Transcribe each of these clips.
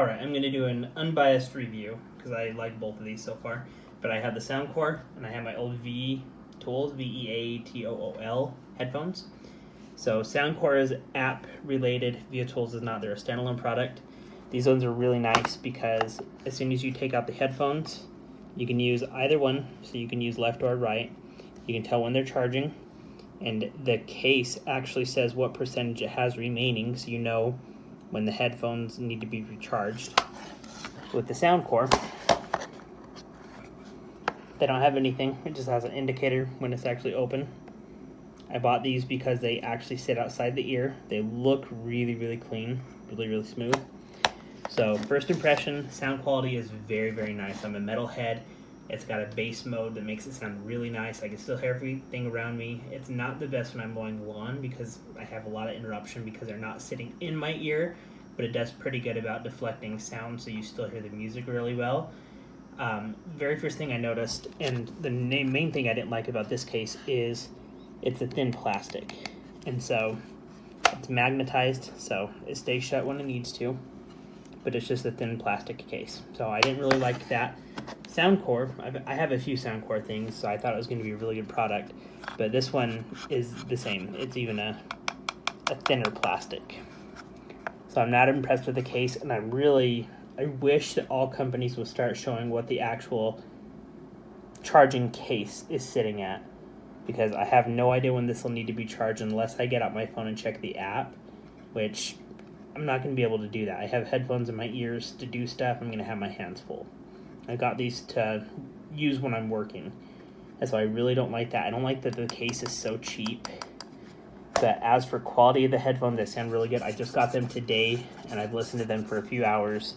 Alright, I'm going to do an unbiased review because I like both of these so far. But I have the soundcore and I have my old V-Tools, V-E-A-T-O-O-L headphones. So soundcore is app related, V-Tools is not. They're a standalone product. These ones are really nice because as soon as you take out the headphones, you can use either one. So you can use left or right. You can tell when they're charging. And the case actually says what percentage it has remaining, so you know when the headphones need to be recharged. With the soundcore, they don't have anything. It just has an indicator when it's actually open. I bought these because they actually sit outside the ear. They look really, really clean, really, really smooth. So first impression, sound quality is very, very nice. I'm a metalhead. It's got a bass mode that makes it sound really nice. I can still hear everything around me. It's not the best when I'm mowing lawn because I have a lot of interruption because they're not sitting in my ear, but it does pretty good about deflecting sound so you still hear the music really well. Very first thing I noticed, and the main thing I didn't like about this case is it's a thin plastic. And so it's magnetized, so it stays shut when it needs to, but it's just a thin plastic case. So I didn't really like that. Soundcore, I have a few Soundcore things, so I thought it was going to be a really good product, but this one is the same. It's even a thinner plastic. So I'm not impressed with the case, and I wish that all companies would start showing what the actual charging case is sitting at, because I have no idea when this will need to be charged unless I get out my phone and check the app, which I'm not going to be able to do that. I have headphones in my ears to do stuff. I'm going to have my hands full. I got these to use when I'm working. And so I really don't like that. I don't like that the case is so cheap. But as for quality of the headphones, they sound really good. I just got them today, and I've listened to them for a few hours.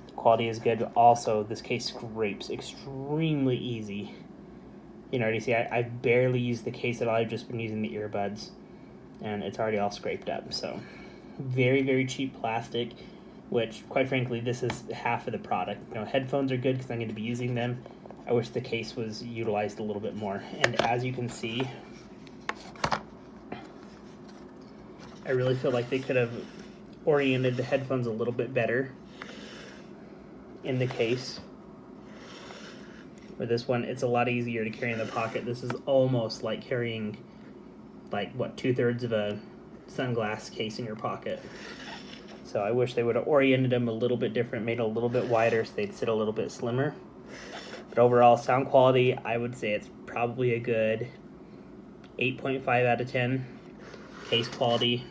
The quality is good, but also this case scrapes extremely easy. You can already see I've barely used the case at all. I've just been using the earbuds, and it's already all scraped up. So very, very cheap plastic, which, quite frankly, this is half of the product. You know, headphones are good because I'm going to be using them. I wish the case was utilized a little bit more. And as you can see, I really feel like they could have oriented the headphones a little bit better in the case. For this one, it's a lot easier to carry in the pocket. This is almost like carrying, like, what, 2/3 of a sunglass case in your pocket. So I wish they would have oriented them a little bit different, made it a little bit wider so they'd sit a little bit slimmer. But overall, sound quality, I would say it's probably a good 8.5 out of 10. Case quality,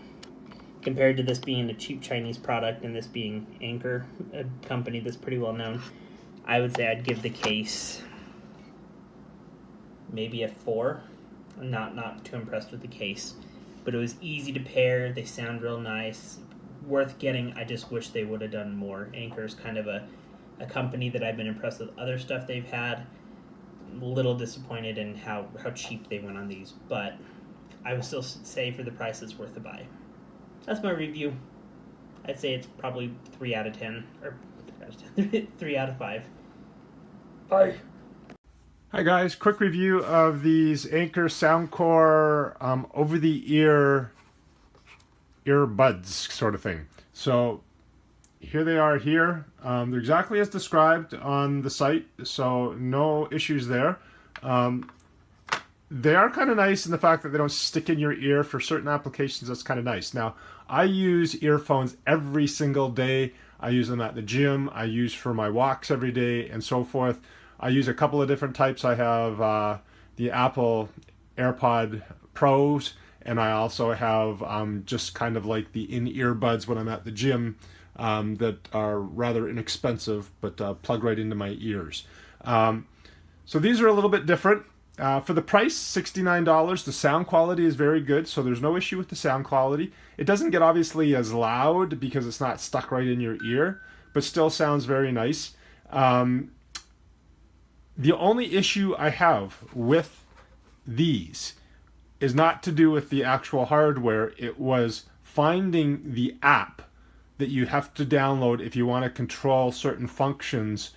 compared to this being a cheap Chinese product and this being Anker, a company that's pretty well known, I would say I'd give the case maybe a 4. I'm not too impressed with the case. But it was easy to pair, they sound real nice, worth getting. I just wish they would have done more. Anker's kind of a company that I've been impressed with other stuff they've had. A little disappointed in how cheap they went on these, but I would still say for the price it's worth a buy. That's my review. I'd say it's probably 3 out of 10, or 3 out of 5. Bye. Hi guys, quick review of these Anker Soundcore over-the-ear earbuds sort of thing. So here they are here. They're exactly as described on the site, so no issues there. They are kind of nice in the fact that they don't stick in your ear. For certain applications, that's kind of nice. Now, I use earphones every single day. I use them at the gym. I use for my walks every day and so forth. I use a couple of different types. I have the Apple AirPod Pros, and I also have just kind of like the in-ear buds when I'm at the gym that are rather inexpensive, but plug right into my ears. So these are a little bit different. For the price, $69, the sound quality is very good, so there's no issue with the sound quality. It doesn't get obviously as loud because it's not stuck right in your ear, but still sounds very nice. The only issue I have with these is not to do with the actual hardware. It was finding the app that you have to download if you want to control certain functions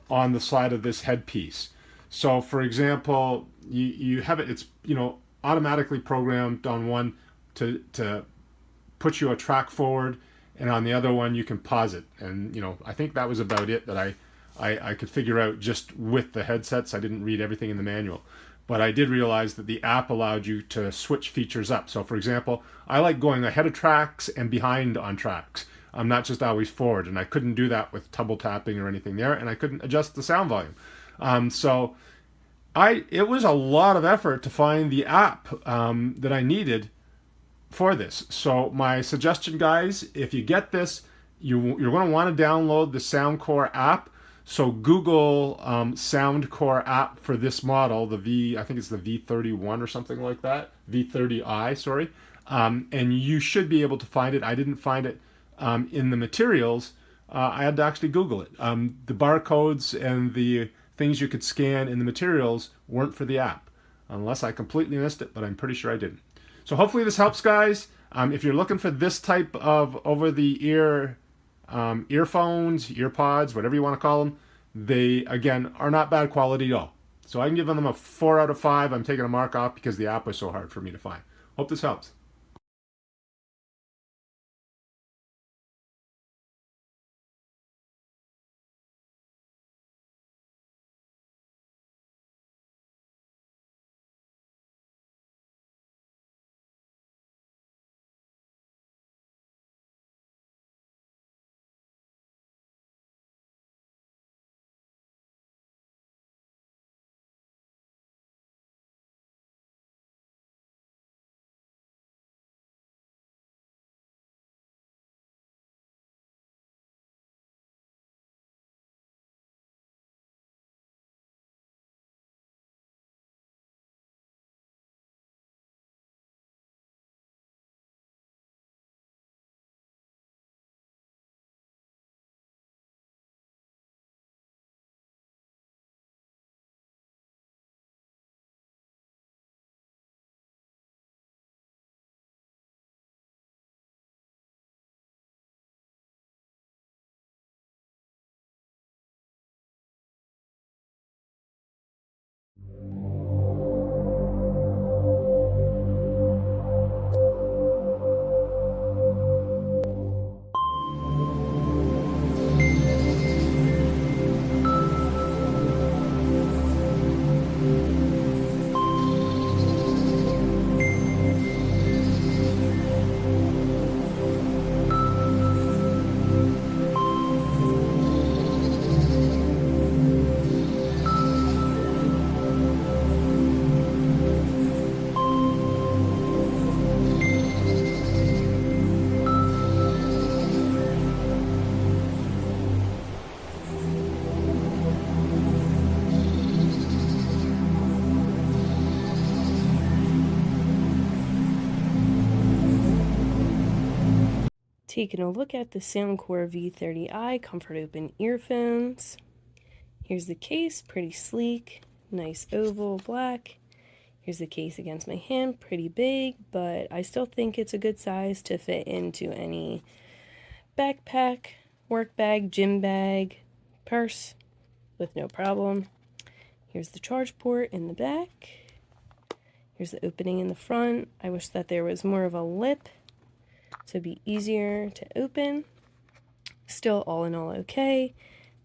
on the side of this headpiece. So for example, you have it, it's, you know, automatically programmed on one to put you a track forward and on the other one you can pause it. And I think that was about it that I could figure out just with the headsets. I didn't read everything in the manual, but I did realize that the app allowed you to switch features up. So for example, I like going ahead of tracks and behind on tracks. I'm not just always forward, and I couldn't do that with double tapping or anything there, and I couldn't adjust the sound volume. So it was a lot of effort to find the app that I needed for this. So my suggestion, guys, if you get this, you're going to want to download the Soundcore app. So Google Soundcore app for this model, I think it's the V31 or something like that, V30i, sorry. And you should be able to find it. I didn't find it in the materials. I had to actually Google it. The barcodes and the things you could scan in the materials weren't for the app, unless I completely missed it, but I'm pretty sure I didn't. So hopefully this helps, guys. If you're looking for this type of over-the-ear earphones, earpods, whatever you want to call them, they, again, are not bad quality at all. So I can give them a 4 out of 5. I'm taking a mark off because the app was so hard for me to find. Hope this helps. Taking a look at the Soundcore V30i Comfort Open earphones. Here's the case, pretty sleek, nice oval black. Here's the case against my hand, pretty big, but I still think it's a good size to fit into any backpack, work bag, gym bag, purse with no problem. Here's the charge port in the back. Here's the opening in the front. I wish that there was more of a lip so it'd be easier to open. Still all in all okay.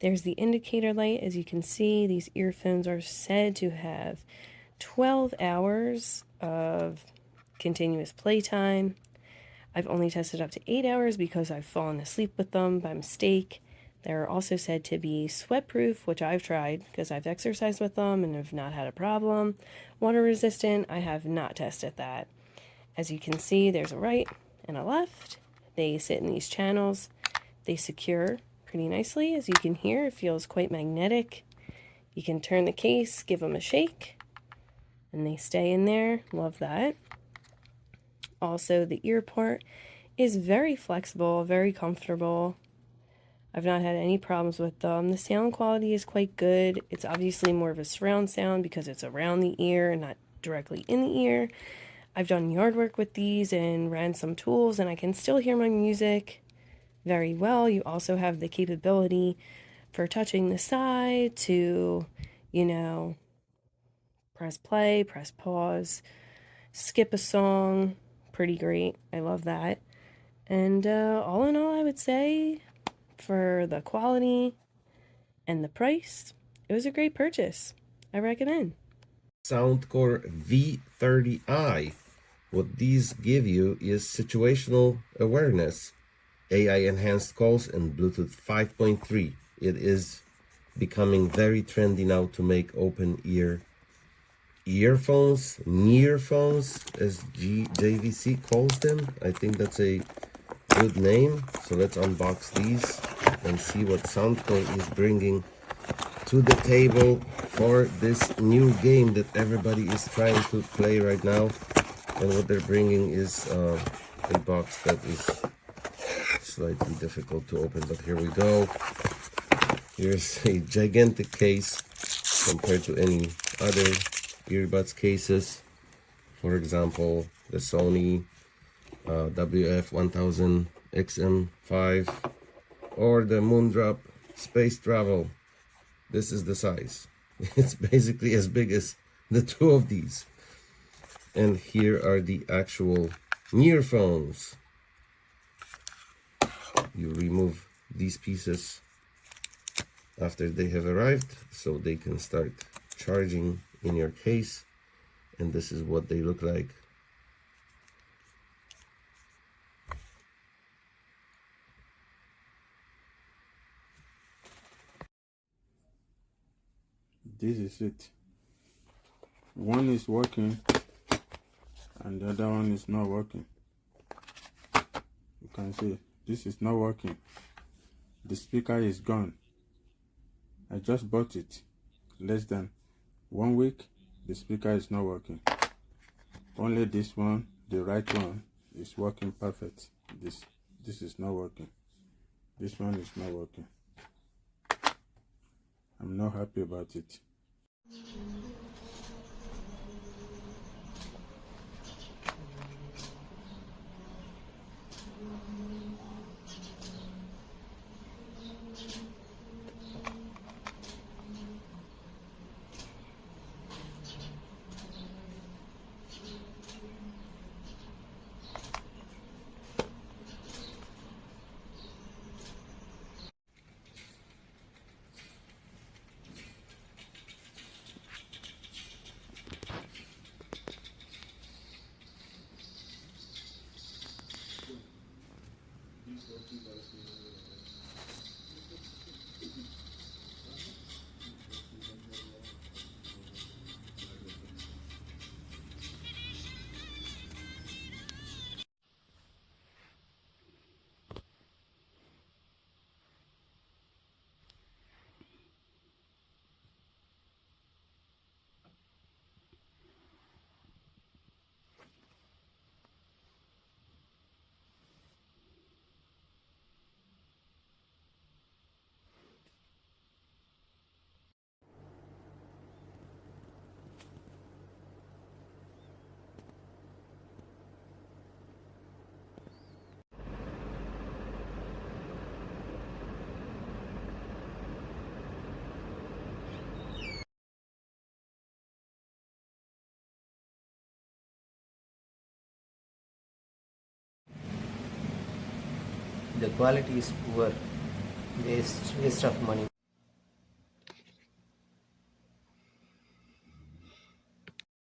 There's the indicator light. As you can see, these earphones are said to have 12 hours of continuous playtime. I've only tested up to 8 hours because I've fallen asleep with them by mistake. They're also said to be sweat-proof, which I've tried because I've exercised with them and have not had a problem. Water resistant, I have not tested that. As you can see, there's a right and a left. They sit in these channels. They secure pretty nicely. As you can hear, it feels quite magnetic. You can turn the case, give them a shake, and they stay in there. Love that. Also, the ear part is very flexible, very comfortable. I've not had any problems with them. The sound quality is quite good. It's obviously more of a surround sound because it's around the ear and not directly in the ear. I've done yard work with these and ran some tools, and I can still hear my music very well. You also have the capability for touching the side to, press play, press pause, skip a song. Pretty great. I love that. And all in all, I would say for the quality and the price, it was a great purchase. I recommend. Soundcore V30i. What these give you is situational awareness, AI enhanced calls, and Bluetooth 5.3. It is becoming very trendy now to make open ear earphones, near phones, as JVC calls them. I think that's a good name. So let's unbox these and see what Soundcore is bringing to the table for this new game that everybody is trying to play right now. And what they're bringing is a box that is slightly difficult to open, but here we go. Here's a gigantic case compared to any other earbuds cases. For example, the Sony WF-1000 XM5 or the Moondrop Space Travel. This is the size. It's basically as big as the two of these. And here are the actual near phones. You remove these pieces after they have arrived so they can start charging in your case, and this is what they look like. This is it. One is working and the other one is not working. You can see this is not working. The speaker is gone. I just bought it less than 1 week. The speaker is not working. Only this one, the right one, is working perfect. This is not working. This one is not working. I'm not happy about it. The quality is poor, waste of money.